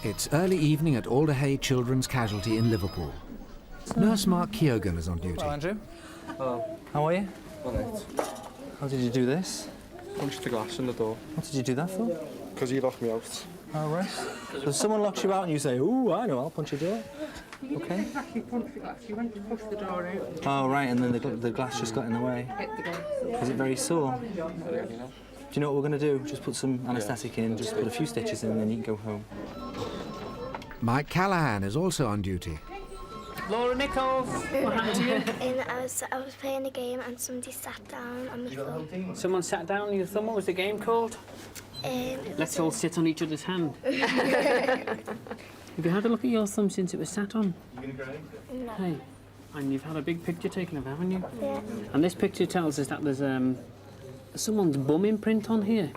It's early evening at Alder Children's Casualty in Liverpool. Nurse Mark Keoghan is on duty. Hello, Andrew. How are you? All right. How did you do this? Punched the glass in the door. What did you do that for? Because he locked me out. Oh, right. So someone locks you out and you say, ooh, I know, I'll punch your door. You didn't exactly punch the glass, you went to push the door out. Oh, right, and then the glass just got in the way. Hit the glass. Was it very sore? Do you know what we're going to do? Just put some anaesthetic in, just put a few stitches in, and then you can go home. Mike Callahan is also on duty. Laura Nichols, what happened to you? I was playing a game and somebody sat down on my thumb. Someone sat down on your thumb. What was the game called? Let's all sit on each other's hand. Have you had a look at your thumb since it was sat on? No. Hey, and you've had a big picture taken of, haven't you? Yeah. And this picture tells us that there's someone's bum imprint on here.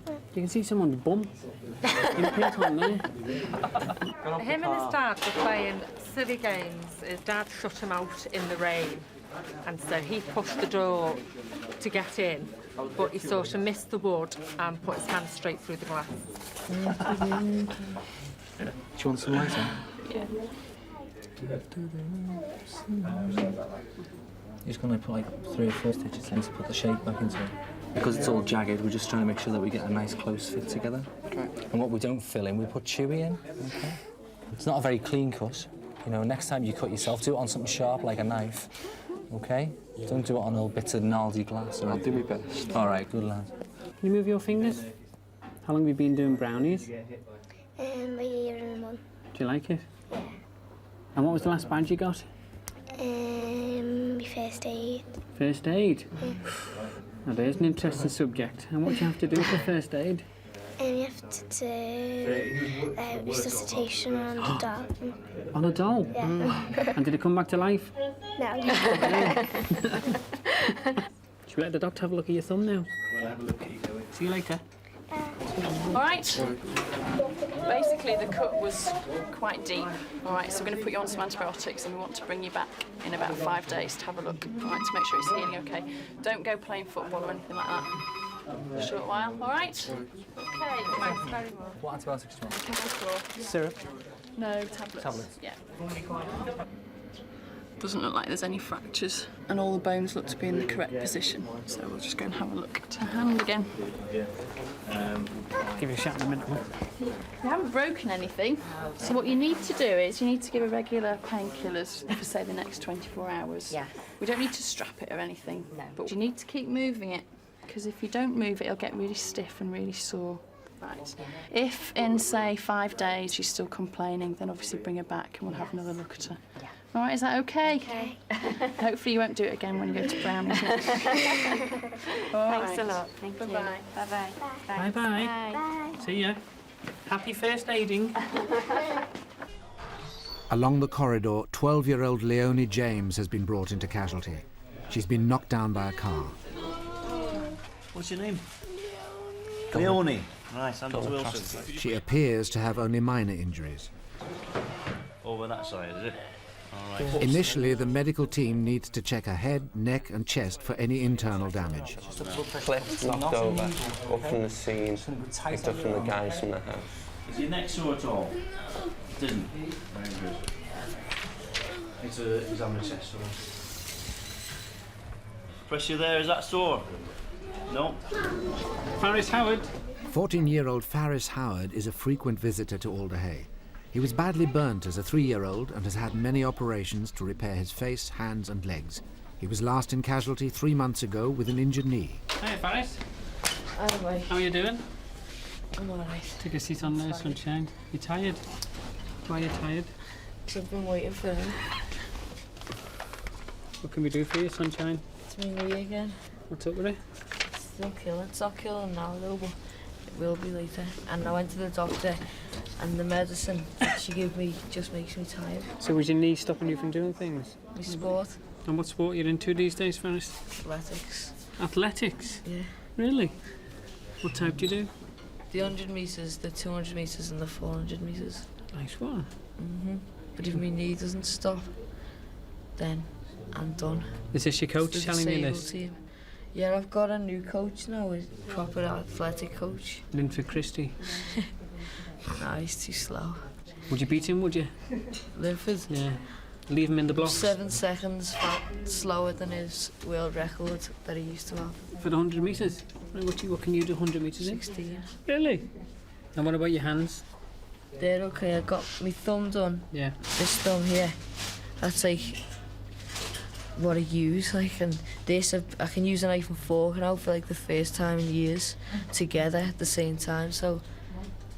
You can see someone's bum imprint on there. Him and his dad were playing silly games. His dad shut him out in the rain, and so he pushed the door to get in, but he sort of missed the wood and put his hand straight through the glass. Do you want some lighter? Yeah. You're just going to put like 3 or 4 stitches in to put the shape back into it. Because it's all jagged, we're just trying to make sure that we get a nice close fit together. Okay. And what we don't fill in, we put chewy in. Okay. It's not a very clean cut. You know, next time you cut yourself, do it on something sharp like a knife. Okay? Don't do it on all bits of gnarly glass. I'll do my best. All right, good lad. Can you move your fingers? How long have you been doing brownies? A year and a month. Do you like it? Yeah. And what was the last badge you got? My first aid. First aid? Yeah. Now there's an interesting subject. And what do you have to do for first aid? You have to do resuscitation on the doll. On a doll? Yeah. And did it come back to life? No. Should we let the doctor have a look at your thumb now? See you later. All right. Basically, the cut was quite deep. All right, so we're going to put you on some antibiotics, and we want to bring you back in about 5 days to have a look. All right, to make sure it's healing okay. Don't go playing football or anything like that. A short while. All right. Okay. Thanks very much. What antibiotics do you want? Syrup? No, tablets. Tablets? Yeah. Doesn't look like there's any fractures, and all the bones look to be in the correct position. So we'll just go and have a look at her hand again. Give you a shout in a minute. You haven't broken anything, so what you need to do is you need to give her regular painkillers for, say, the next 24 hours. Yeah. We don't need to strap it or anything, No. but you need to keep moving it, because if you don't move it, it'll get really stiff and really sore. Right. If in, say, 5 days she's still complaining, then obviously bring her back and we'll have another look at her. Yeah. All right, is that okay? Okay. Hopefully you won't do it again when you go to Brownies. Thanks a lot. Thank you. Bye-bye. Bye-bye. Bye-bye. Bye. See ya. Happy first aiding. Along the corridor, 12-year-old Leonie James has been brought into casualty. She's been knocked down by a car. What's your name? Leonie. Nice, I'm Dr. Wilson. She appears to have only minor injuries. Over that side, is it? All right. Initially, the medical team needs to check her head, neck and chest for any internal damage. Cliff knocked over, up from the scene, picked up from the guys from the house. Is your neck sore at all? It didn't. Very good. Need to examine the chest. Pressure there, is that sore? No. Faris Howard. 14-year-old Faris Howard is a frequent visitor to Alder. He was badly burnt as a 3-year-old and has had many operations to repair his face, hands and legs. He was last in casualty 3 months ago with an injured knee. Hi, Faris. Hi. How are you doing? I'm alright. Take a seat on there, sunshine. You tired? Why are you tired? I've been waiting for him. What can we do for you, sunshine? It's me knee again. What's up with it? It's still killing. It's not killing now though, but it will be later. And I went to the doctor, and the medicine that she gave me just makes me tired. So was your knee stopping you from doing things? My sport, And what sport are you into these days, Faris? athletics. Athletics? Yeah. Really? What type do you do? The 100 metres, the 200 metres and the 400 metres. Nice one. But if my knee doesn't stop, then I'm done. Is this your coach It's the telling you disabled this? team. Yeah, I've got a new coach now, a proper athletic coach. Linford Christie. Nah, he's too slow. Would you beat him, would you? Linford? Yeah. Leave him in the blocks? 7 seconds slower than his world record that he used to have. For the 100 metres? What can you do 100 metres in? 16. Really? And what about your hands? They're okay. I got my thumb done. Yeah. This thumb here. That's like what I use. Like, and this I can use a knife and fork now for like the first time in years together at the same time. So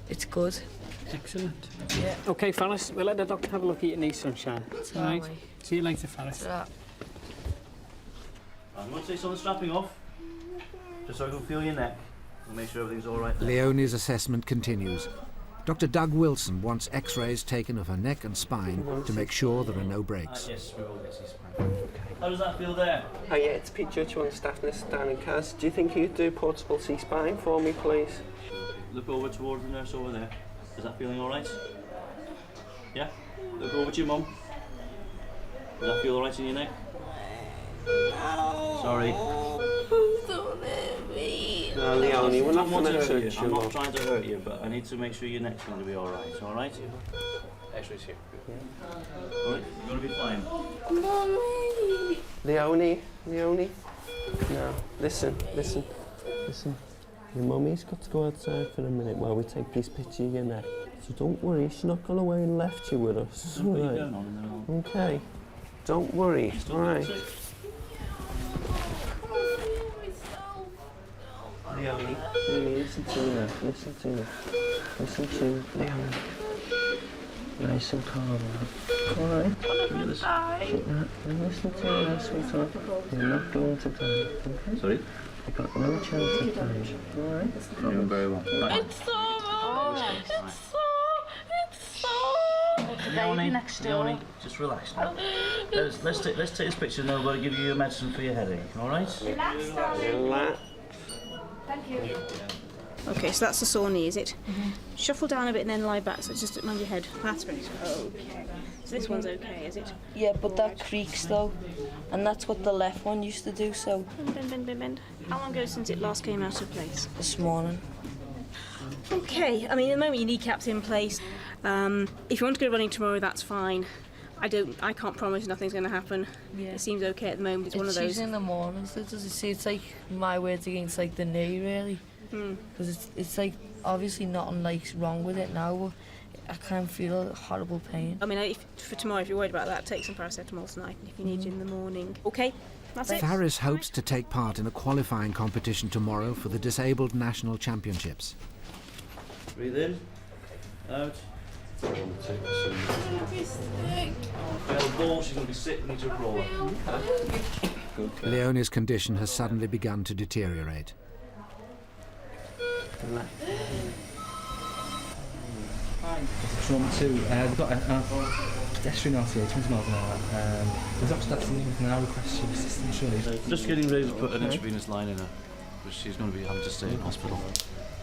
it's good. Excellent. Yeah. Okay, Faris, we'll let the doctor have a look at your knee, sunshine. All right. Way. See you later, Faris. I'm going to take some of the strapping off, just so I can feel your neck and make sure everything's all right there. Leonie's assessment continues. Dr. Doug Wilson wants x-rays taken of her neck and spine to make sure there are no breaks. Yes, we will get C-spine. How does that feel there? Hi, yeah, it's Pete Judge, one of the staff nurses down in Kaz. Do you think you could do portable C-spine for me, please? Look over towards the nurse over there. Is that feeling all right? Yeah? Look over to your mum. Does that feel all right in your neck? No. Sorry. Don't hurt me. No, Leonie, we're not going going to to hurt you. touch I'm you. not trying to hurt you, but I need to make sure your neck's going to be all right. All right? X-rays here. All right, you're going to be fine. Mommy. Leonie. No, listen. Your mummy's got to go outside for a minute while we take this picture of your neck. So don't worry, she's not gone away and left you with us. All right. Okay. Don't worry. All right. Leonie, listen to me now. Listen to Leonie. Nice and calm. All right. Listen to me now, sweetheart. You're not going to die. Okay? Sorry? You've got no chance of dying. All right? Not been very long. It's so. Leonie, just relax now. Let's take this picture now. We'll give you your medicine for your headache. All right? Relax. Thank you. Okay, so that's the sore knee, is it? Shuffle down a bit and then lie back, so it's just around your head. That's great. Okay. So this one's okay, is it? Yeah, but that creaks though, and that's what the left one used to do. So Bend. How long ago since it last came out of place? this morning. Okay, I mean, at the moment your kneecap's in place. If you want to go running tomorrow, that's fine. I can't promise nothing's going to happen. Yeah. It seems okay at the moment. It's one of those. in the mornings. Does it see? It's like my words against like the knee, really. Because it's like obviously nothing like wrong with it now, but I can't feel a horrible pain. I mean, for tomorrow, if you're worried about that, take some paracetamol tonight. And if you need you in the morning, okay, that's it. Faris hopes to take part in a qualifying competition tomorrow for the Disabled National Championships. Breathe in. Out. She's going to be sick. We need to roll her. Leonie's condition has suddenly begun to deteriorate. Trauma 2, we've got a pedestrian RTA, 20 miles an hour. There's actually something we can now request your assistance, surely. Just getting ready to put an intravenous line in her, but she's going to be having to stay in hospital.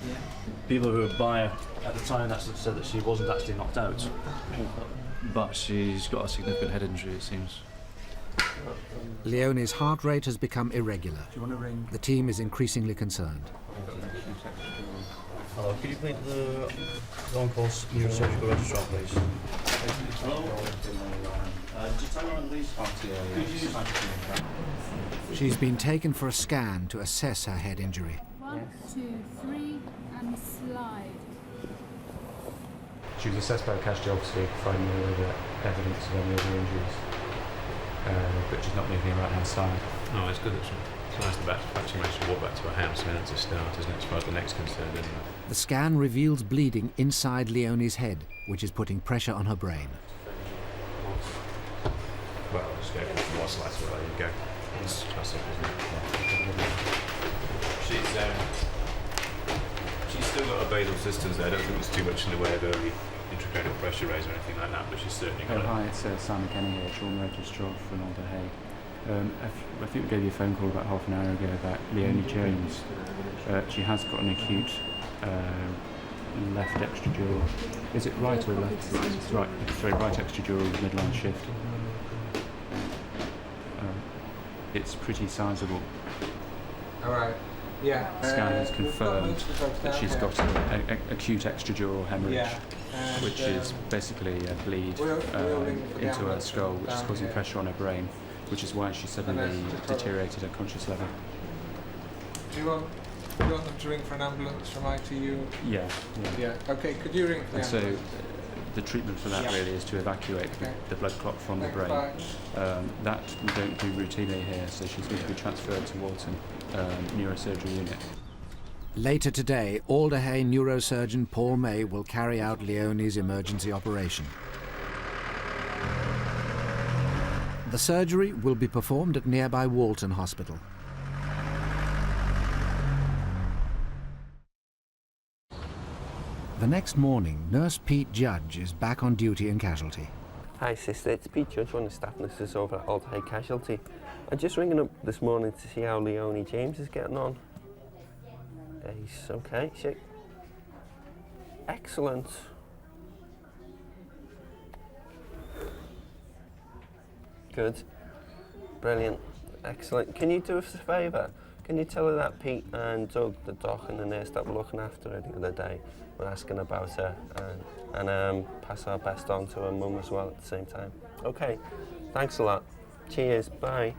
Yeah. People who were by her at the time said that she wasn't actually knocked out, but she's got a significant head injury, it seems. Leonie's heart rate has become irregular. Do you want to ring? The team is increasingly concerned. Hello, could you please the on-call neurosurgical registrar, please? Hello? Just tell me on these. She's been taken for a scan to assess her head injury. 1, 2, 3, and slide. She was assessed by a casualty officer, finding no other evidence of any other injuries, but she's not moving her right hand side. Oh, it's good that she managed to actually managed to walk back to her house. I mean, that's a start, isn't it, as far as the neck's concerned, isn't it? The scan reveals bleeding inside Leonie's head, which is putting pressure on her brain. Well, I'll just go for more slice, well, there you go. It's classic, isn't it? She's still got a basal systems there. I don't think there's too much in the way of early intracranial pressure raise or anything like that, but she's certainly got Hi, it's Sam Kenny here, trauma registrar from Alder. I think we gave you a phone call about half an hour ago about Leonie Jones. She has got an acute left extradural. Is it right or left? It's right. Sorry, right extradural midline shift. It's pretty sizable. All right. scan has confirmed that she's got an acute extradural hemorrhage, which is basically a bleed into her skull, which is causing pressure on her brain, which is why she suddenly deteriorated her conscious level. Do you want them to ring for an ambulance from ITU? Yeah. Okay, could you ring for the And ambulance? so the treatment for that really is to evacuate the blood clot from the brain. That we don't do routinely here, so she's going to be transferred to Walton neurosurgery unit. Later today, Alder Hey neurosurgeon Paul May will carry out Leonie's emergency operation. The surgery will be performed at nearby Walton Hospital. The next morning, Nurse Pete Judge is back on duty in casualty. Hi sister, it's Pete Judge, one of the staff nurses over at Alder Hey Casualty. I'm just ringing up this morning to see how Leonie James is getting on. He's okay, excellent. Good, brilliant, excellent. Can you do us a favour? Can you tell her that Pete and Doug, the doc and the nurse that were looking after her the other day, were asking about her, and pass our best on to her mum as well at the same time? Okay, thanks a lot. Cheers, bye.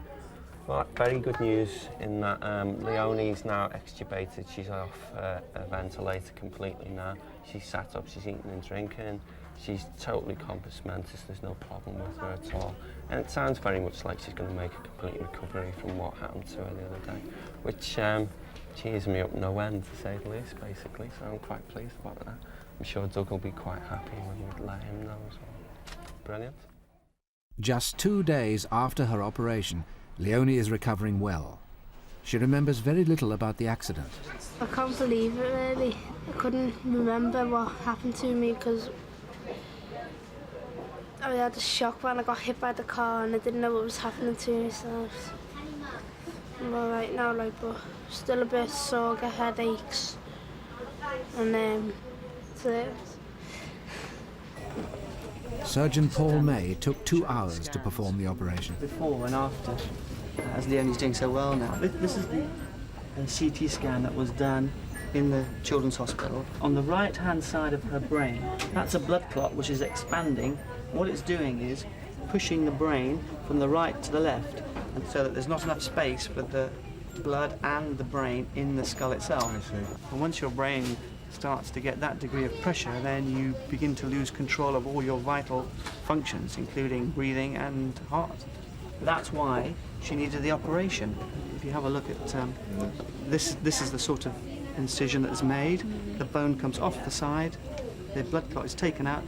Well, very good news in that Leonie's now extubated. She's off a ventilator completely now. She's sat up, she's eating and drinking. She's totally compass mentis, there's no problem with her at all. And it sounds very much like she's going to make a complete recovery from what happened to her the other day, which cheers me up no end, to say the least, basically. So I'm quite pleased about that. I'm sure Doug will be quite happy when we let him know as well. Brilliant. Just 2 days after her operation, Leonie is recovering well. She remembers very little about the accident. I can't believe it, really. I couldn't remember what happened to me because I had a shock when I got hit by the car and I didn't know what was happening to me, so I'm alright now, but still a bit sore, get headaches, and that's it. Surgeon Paul May took 2 hours to perform the operation. Before and after, as Leonie's doing so well now. This is the CT scan that was done in the Children's Hospital. On the right-hand side of her brain, that's a blood clot which is expanding. What it's doing is pushing the brain from the right to the left, and so that there's not enough space for the blood and the brain in the skull itself. And once your brain starts to get that degree of pressure, then you begin to lose control of all your vital functions, including breathing and heart. That's why she needed the operation. If you have a look at this is the sort of incision that is made. The bone comes off the side, the blood clot is taken out,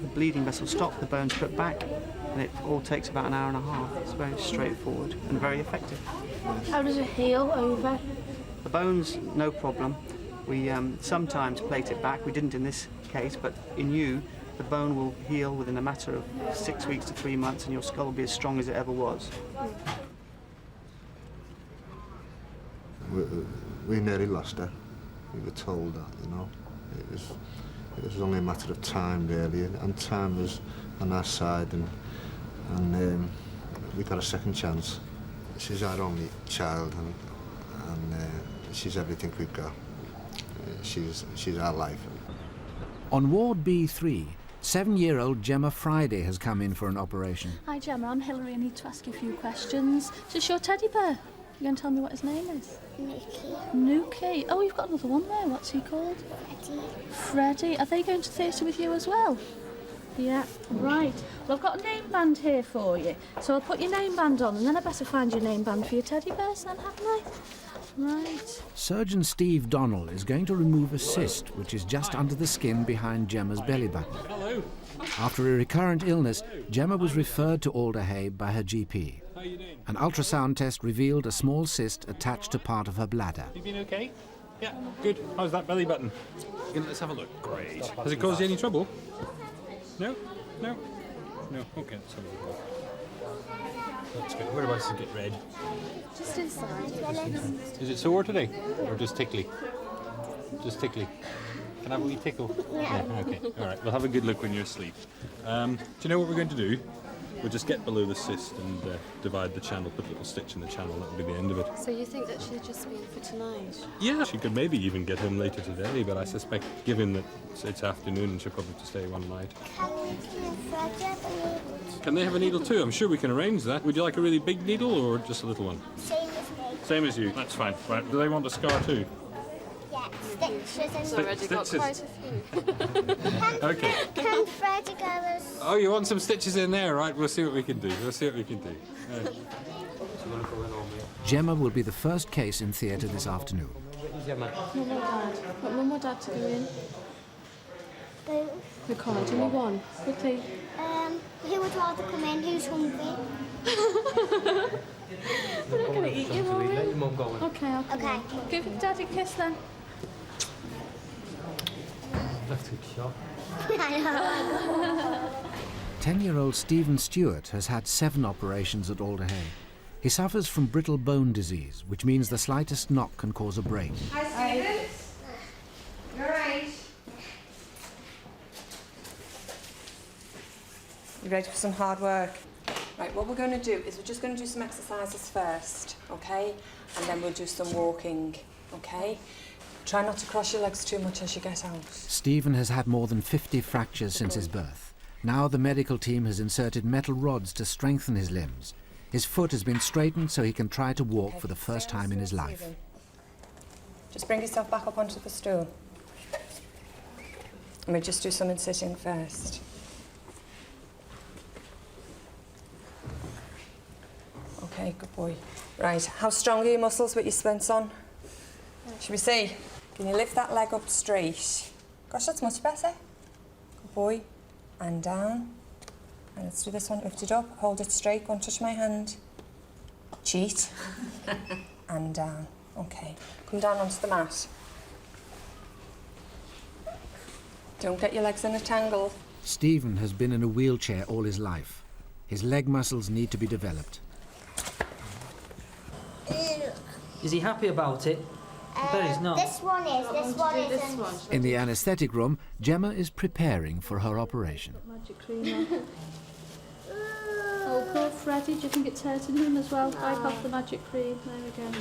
the bleeding vessel stops, the bone's put back, and it all takes about an hour and a half. It's very straightforward and very effective. How does it heal over? The bone's no problem. We sometimes plate it back. We didn't in this case, but in you, the bone will heal within a matter of 6 weeks to 3 months, and your skull will be as strong as it ever was. We nearly lost her. We were told that, you know. It was only a matter of time, really, and time was on our side, and we got a second chance. She's our only child, and she's everything we've got. She's our life. On Ward B3, 7-year-old Gemma Friday has come in for an operation. Hi Gemma, I'm Hilary. I need to ask you a few questions. Is this your teddy bear? You going to tell me what his name is? Nuki. Nuki. Oh, you've got another one there. What's he called? Freddie. Freddie. Are they going to theatre with you as well? Yeah, right. Well, I've got a name band here for you. So I'll put your name band on, and then I better find your name band for your teddy bears then, haven't I? Right. Surgeon Steve Donnell is going to remove a cyst which is just under the skin behind Gemma's belly button. Hello. After a recurrent illness, Gemma was referred to Alder Hey by her GP. An ultrasound test revealed a small cyst attached to part of her bladder. You been okay? Yeah, good. How's that belly button? Let's have a look. Great. Has it caused you any trouble? No? No? No. Okay, let's have a look. That's good. Whereabouts does it get red? Just inside. Is it sore today? Or just tickly? Just tickly. Can I have a wee tickle? Yeah. Okay. All right. We'll have a good look when you're asleep. Do you know what we're going to do? We'll just get below the cyst and divide the channel, put a little stitch in the channel, that'll be the end of it. So you think that she'd just be in for tonight? Yeah, she could maybe even get home later today, but I suspect, given that it's afternoon, she'll probably just stay one night. Can they have a needle too? I'm sure we can arrange that. Would you like a really big needle or just a little one? Same as me. Same as you. That's fine. Right. Do they want a scar too? Yeah, stitches and... She's already got Stitches. quite a few. Okay. Can Freddie go as... Oh, you want some stitches in there? Right, we'll see what we can do. We'll see what we can do. Right. Gemma will be the first case in theatre this afternoon. Mum or Dad? Want Mum or Dad to go in? Both. We can't, only one. Quickly. Who would rather come in? Who's hungry? We're not going to eat you, are we? Let your mum go in. Okay, I'll come Okay. in. Give Daddy a kiss then. That's a good shot. I know. 10-year-old Stephen Stewart has had 7 operations at Alder Hey. He suffers from brittle bone disease, which means the slightest knock can cause a break. Hi, Stephen. You're right. You ready for some hard work? Right, what we're going to do is we're just going to do some exercises first, okay? And then we'll do some walking, okay? Try not to cross your legs too much as you get out. Stephen has had more than 50 fractures since his birth. Now the medical team has inserted metal rods to strengthen his limbs. His foot has been straightened so he can try to walk for the first time in his life. Just bring yourself back up onto the stool. And we'll just do some in sitting first. Okay, good boy. Right, how strong are your muscles with your splints on? Should we see? Can you lift that leg up straight? Gosh, that's much better. Good boy. And down. And let's do this one. Lift it up, hold it straight, go and touch my hand. Cheat. And down. Okay. Come down onto the mat. Don't get your legs in a tangle. Stephen has been in a wheelchair all his life. His leg muscles need to be developed. Is he happy about it? I bet he's not. This one is, this one isn't. In the anaesthetic room, Gemma is preparing for her operation. Magic cream on. Oh, poor Freddie. Do you think it's hurting him as well? Wipe off the magic cream. There we go.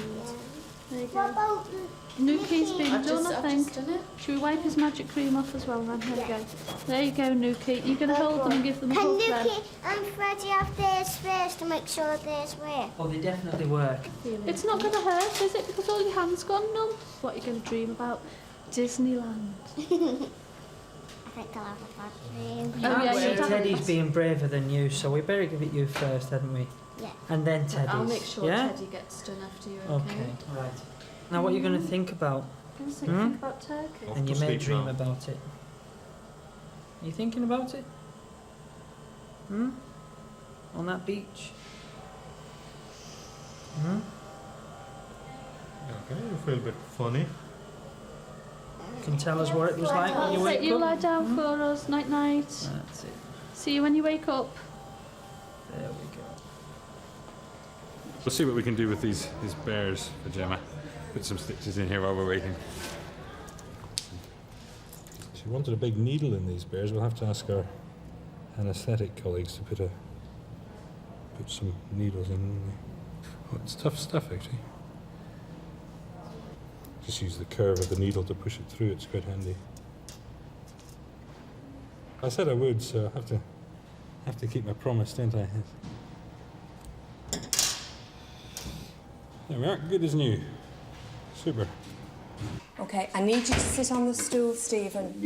There you go. Nuki's been done, I think. Should we wipe his magic cream off as well, then? There we go. There you go, Nuki. You're going to hold them and give them a hug then. Can Nuki and Freddie have theirs first to make sure that theirs work? Oh, they definitely work. It's not going to hurt, is it? Because all your hands gone numb. What are you going to dream about? Disneyland. I think I'll have a bad dream. Oh, yeah, Teddy's being braver than you, so we better give it you first, hadn't we? Yeah. And then Teddy's. I'll make sure yeah? Teddy gets done after you, Okay, right. Now what are you going to think about? I'm going to think about Turkey. And you may dream about it. Are you thinking about it? On that beach? Okay, you feel a bit funny. You can tell us what it was like when you wake up? You lie down for us, night night. That's it. See you when you wake up. There we go. We'll see what we can do with these bears for Gemma. Put some stitches in here while we're waiting. She wanted a big needle in these bears. We'll have to ask our anaesthetic colleagues to put some needles in. Oh, it's tough stuff, actually. Just use the curve of the needle to push it through. It's quite handy. I said I would, so I have to keep my promise, don't I? There we are. Good as new. Super. Okay, I need you to sit on the stool, Stephen,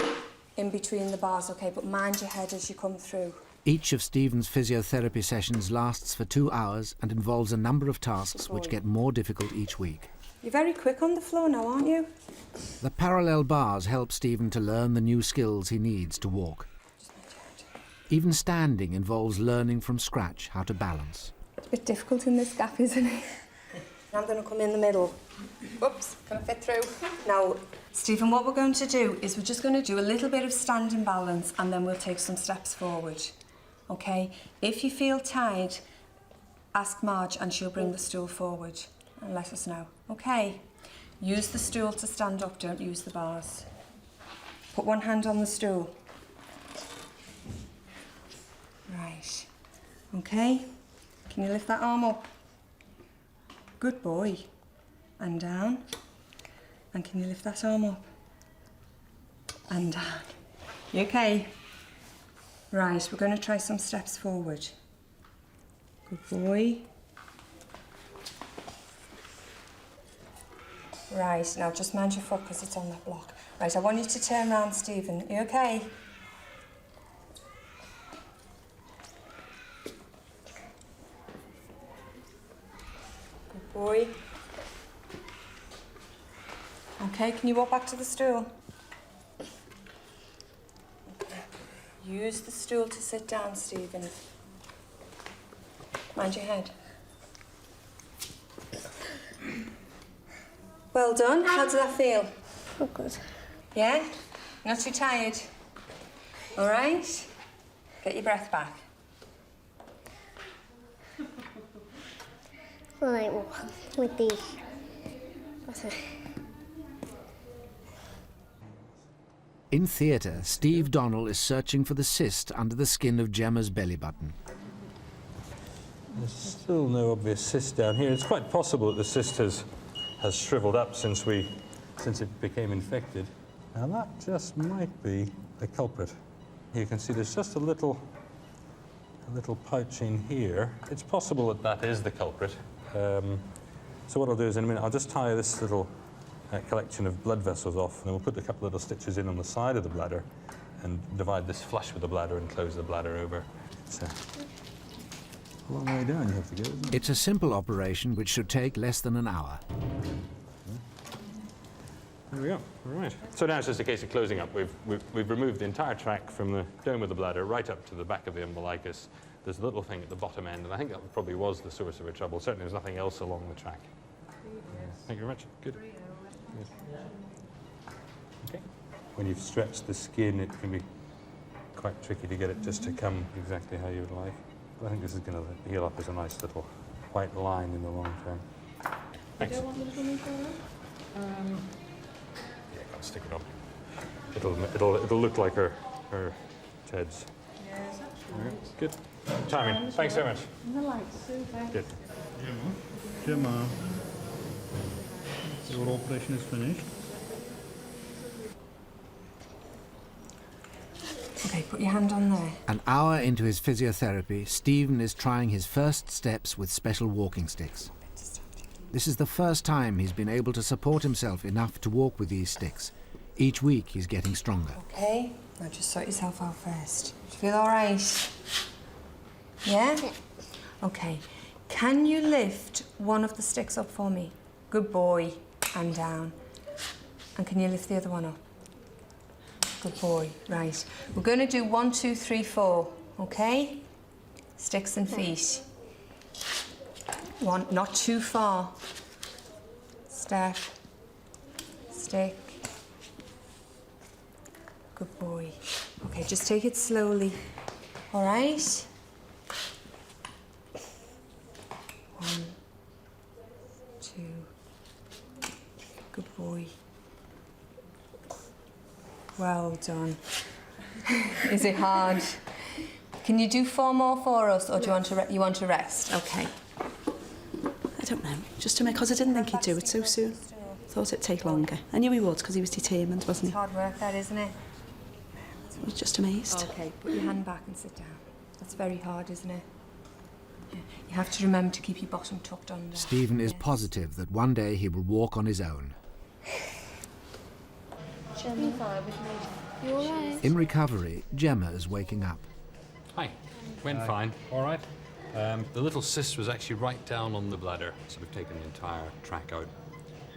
in between the bars, okay? But mind your head as you come through. Each of Stephen's physiotherapy sessions lasts for 2 hours and involves a number of tasks which get more difficult each week. You're very quick on the floor now, aren't you? The parallel bars help Stephen to learn the new skills he needs to walk. Even standing involves learning from scratch how to balance. It's a bit difficult in this gap, isn't it? I'm going to come in the middle. Whoops, can I fit through? Now, Stephen, what we're going to do is we're just going to do a little bit of standing balance and then we'll take some steps forward. Okay? If you feel tired, ask Marge and she'll bring the stool forward and let us know. Okay? Use the stool to stand up, don't use the bars. Put one hand on the stool. Right. Okay. Can you lift that arm up? Good boy. And down. And can you lift that arm up? And down. You okay? Right, we're going to try some steps forward. Good boy. Right, now just mind your foot because it's on that block. Right, I want you to turn round, Stephen. You okay? Good boy. Okay, can you walk back to the stool? Use the stool to sit down, Stephen. Mind your head. Well done. How does that feel? Oh, good. Yeah? Not too tired? All right? Get your breath back. Right, with these. That's it. In theatre, Steve Donnell is searching for the cyst under the skin of Gemma's belly button. There's still no obvious cyst down here. It's quite possible that the cyst has shriveled up since it became infected. Now that just might be the culprit. You can see there's just a little pouch in here. It's possible that that is the culprit. So what I'll do is in a minute I'll just tie this little collection of blood vessels off, and then we'll put a couple of little stitches in on the side of the bladder and divide this flush with the bladder and close the bladder over. It's a long way down you have to go, isn't it? It's a simple operation which should take less than an hour. There we go. All right. So now it's just a case of closing up. We've removed the entire track from the dome of the bladder right up to the back of the umbilicus. There's a little thing at the bottom end, and I think that probably was the source of her trouble. Certainly there's nothing else along the track. Thank you very much. Good. Okay. When you've stretched the skin, it can be quite tricky to get it just to come exactly how you would like. But I think this is going to heal up as a nice little white line in the long term. Thanks. You don't want the little nipple on? Yeah, can't stick it on. It'll look like her Ted's. Yes, actually. Right. Good. Timing. Thanks so much. And the lights, super. Good. Jamal, your operation is finished. Okay, put your hand on there. An hour into his physiotherapy, Stephen is trying his first steps with special walking sticks. This is the first time he's been able to support himself enough to walk with these sticks. Each week he's getting stronger. Okay, now just sort yourself out first. Do you feel all right? Yeah? Okay. Can you lift one of the sticks up for me? Good boy. And down. And can you lift the other one up? Good boy. Right. We're going to do 1, 2, 3, 4. Okay? Sticks and feet. One, not too far. Step. Stick. Good boy. Okay, just take it slowly. All right? 1, 2. Good boy. Well done. Is it hard? Can you do 4 more for us, or do you want to rest? Okay. I don't know. Just to make, because I didn't think he'd do it so soon. Thought it'd take longer. I knew he would because he was determined, wasn't It's hard work, that, isn't it? I was just amazed. Okay, put your hand back and sit down. That's very hard, isn't it? Yeah. You have to remember to keep your bottom tucked under. Stephen is positive that one day he will walk on his own. Gemma, you all right? In recovery, Gemma is waking up. Hi. Went fine. All right. The little cyst was actually right down on the bladder, so we've taken the entire track out.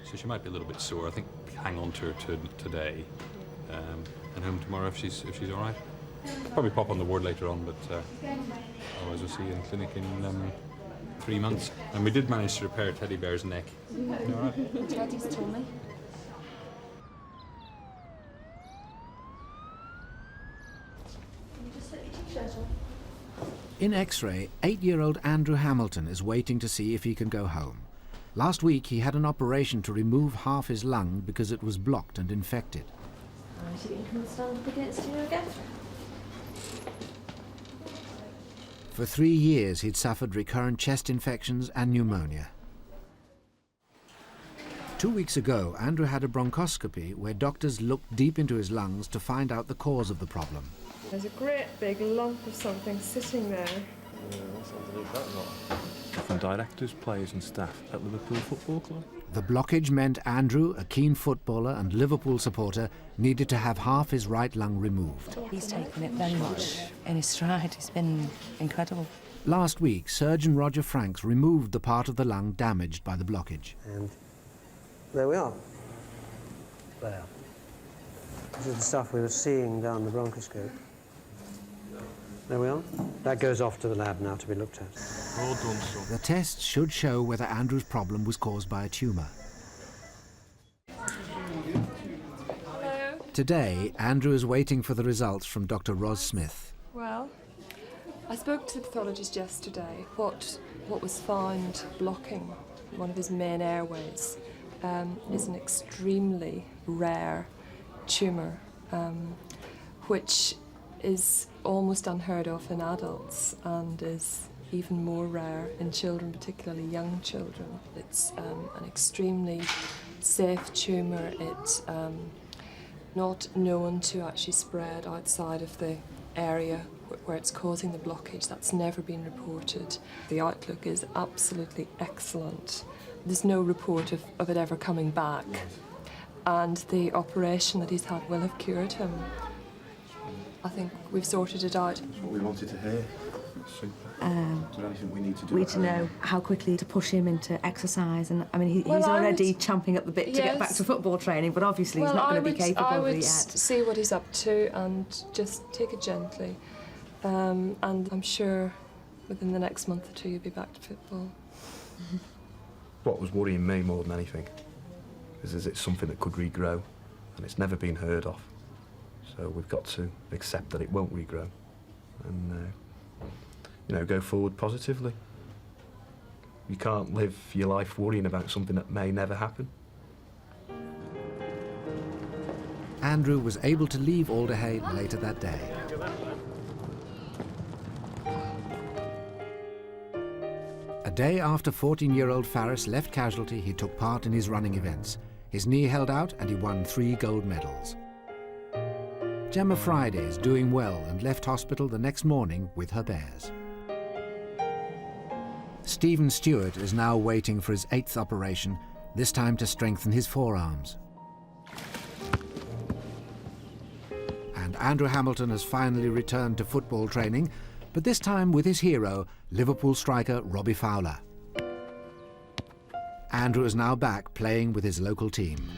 So she might be a little bit sore. I think hang on to her today, and home tomorrow if she's all right. Probably pop on the ward later on, but otherwise we'll see you in clinic in 3 months. And we did manage to repair Teddy Bear's neck. You all right? Teddy's tummy. In X-ray, 8-year-old Andrew Hamilton is waiting to see if he can go home. Last week he had an operation to remove half his lung because it was blocked and infected. Alright, you can come and stand up against you again. For 3 years, he'd suffered recurrent chest infections and pneumonia. 2 weeks ago, Andrew had a bronchoscopy where doctors looked deep into his lungs to find out the cause of the problem. There's a great big lump of something sitting there. From directors, players and staff at Liverpool Football Club. The blockage meant Andrew, a keen footballer and Liverpool supporter, needed to have half his right lung removed. He's taken it very much in his stride. It's been incredible. Last week, surgeon Roger Franks removed the part of the lung damaged by the blockage. And there we are. There. This is the stuff we were seeing down the bronchoscope. There we are. That goes off to the lab now to be looked at. Well done, son. The tests should show whether Andrew's problem was caused by a tumour. Hello. Today, Andrew is waiting for the results from Dr. Ros Smith. Well, I spoke to the pathologist yesterday. What was found blocking one of his main airways is an extremely rare tumour, which is almost unheard of in adults and is even more rare in children, particularly young children. It's an extremely safe tumour. It's not known to actually spread outside of the area where it's causing the blockage. That's never been reported. The outlook is absolutely excellent. There's no report of it ever coming back, and the operation that he's had will have cured him. I think we've sorted it out. That's what we wanted to hear. Super. Is there anything we need to do? We need to know how quickly to push him into exercise, and I mean he's Well, already champing at the bit to get back to football training, but obviously he's not going to be capable I of would it yet. see what he's up to and just take it gently, and I'm sure within the next month or two you'll be back to football. What was worrying me more than anything is it's something that could regrow, and it's never been heard of. So we've got to accept that it won't regrow and, go forward positively. You can't live your life worrying about something that may never happen. Andrew was able to leave Alder later that day. A day after 14-year-old Faris left casualty, he took part in his running events. His knee held out and he won 3 gold medals. Gemma Friday is doing well and left hospital the next morning with her bears. Stephen Stewart is now waiting for his 8th operation, this time to strengthen his forearms. And Andrew Hamilton has finally returned to football training, but this time with his hero, Liverpool striker Robbie Fowler. Andrew is now back playing with his local team.